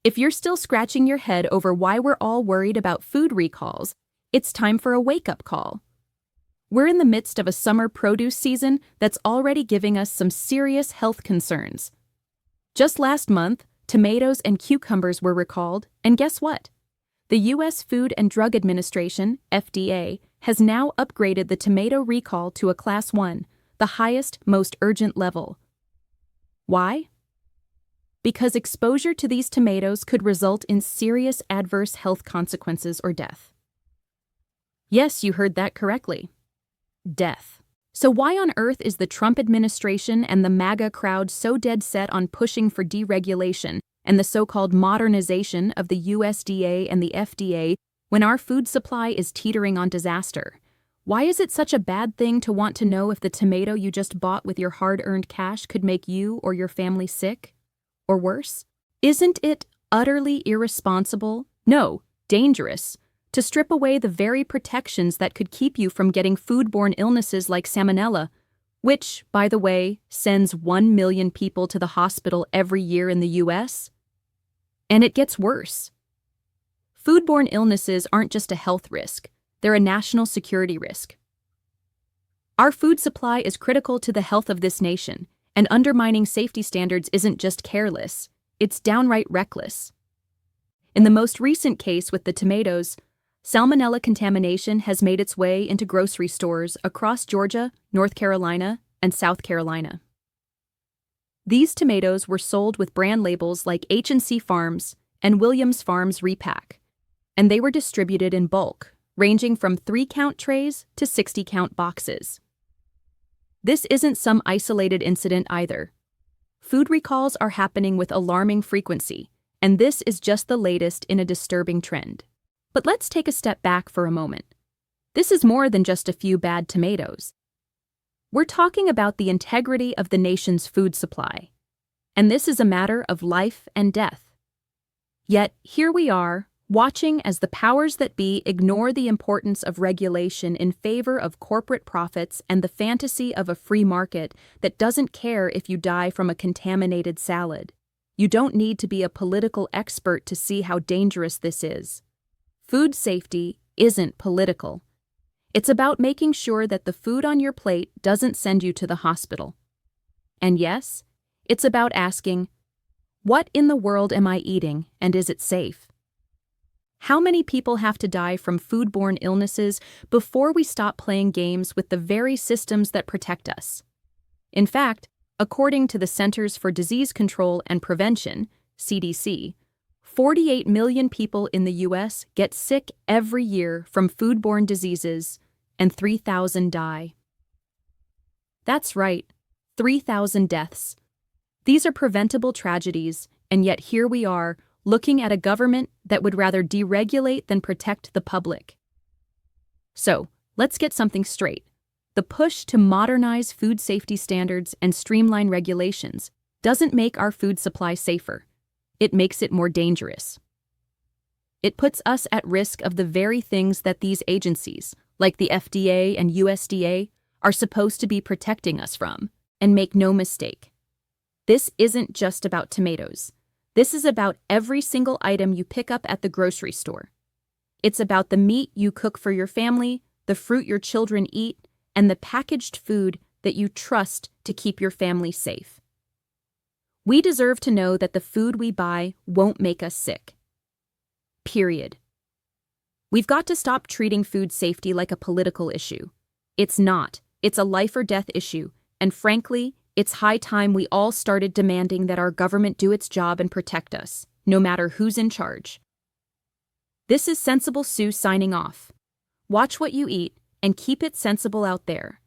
If you're still scratching your head over why we're all worried about food recalls, it's time for a wake-up call. We're in the midst of a summer produce season that's already giving us some serious health concerns. Just last month, tomatoes and cucumbers were recalled, and guess what? The U.S. Food and Drug Administration, FDA, has now upgraded the tomato recall to a Class 1, the highest, most urgent level. Why? Because exposure to these tomatoes could result in serious adverse health consequences or death. Yes, you heard that correctly. Death. So why on earth is the Trump administration and the MAGA crowd so dead set on pushing for deregulation and the so-called modernization of the USDA and the FDA when our food supply is teetering on disaster? Why is it such a bad thing to want to know if the tomato you just bought with your hard-earned cash could make you or your family sick? Or worse? Isn't it utterly irresponsible, no, dangerous, to strip away the very protections that could keep you from getting foodborne illnesses like Salmonella, which, by the way, sends 1 million people to the hospital every year in the U.S.? And it gets worse. Foodborne illnesses aren't just a health risk, they're a national security risk. Our food supply is critical to the health of this nation, and undermining safety standards isn't just careless, it's downright reckless. In the most recent case with the tomatoes, Salmonella contamination has made its way into grocery stores across Georgia, North Carolina, and South Carolina. These tomatoes were sold with brand labels like H&C Farms and Williams Farms Repack, and they were distributed in bulk, ranging from 3-count trays to 60-count boxes. This isn't some isolated incident either. Food recalls are happening with alarming frequency, and this is just the latest in a disturbing trend. But let's take a step back for a moment. This is more than just a few bad tomatoes. We're talking about the integrity of the nation's food supply, and this is a matter of life and death. Yet, here we are, watching as the powers that be ignore the importance of regulation in favor of corporate profits and the fantasy of a free market that doesn't care if you die from a contaminated salad. You don't need to be a political expert to see how dangerous this is. Food safety isn't political. It's about making sure that the food on your plate doesn't send you to the hospital. And yes, it's about asking, what in the world am I eating, and is it safe? How many people have to die from foodborne illnesses before we stop playing games with the very systems that protect us? In fact, according to the Centers for Disease Control and Prevention, CDC, 48 million people in the U.S. get sick every year from foodborne diseases, and 3,000 die. That's right, 3,000 deaths. These are preventable tragedies, and yet here we are, looking at a government that would rather deregulate than protect the public. So, let's get something straight. The push to modernize food safety standards and streamline regulations doesn't make our food supply safer. It makes it more dangerous. It puts us at risk of the very things that these agencies, like the FDA and USDA, are supposed to be protecting us from. And make no mistake, this isn't just about tomatoes. This is about every single item you pick up at the grocery store. It's about the meat you cook for your family, the fruit your children eat, and the packaged food that you trust to keep your family safe. We deserve to know that the food we buy won't make us sick. Period. We've got to stop treating food safety like a political issue. It's not. It's a life or death issue, and frankly, it's high time we all started demanding that our government do its job and protect us, no matter who's in charge. This is Sensible Sue signing off. Watch what you eat and keep it sensible out there.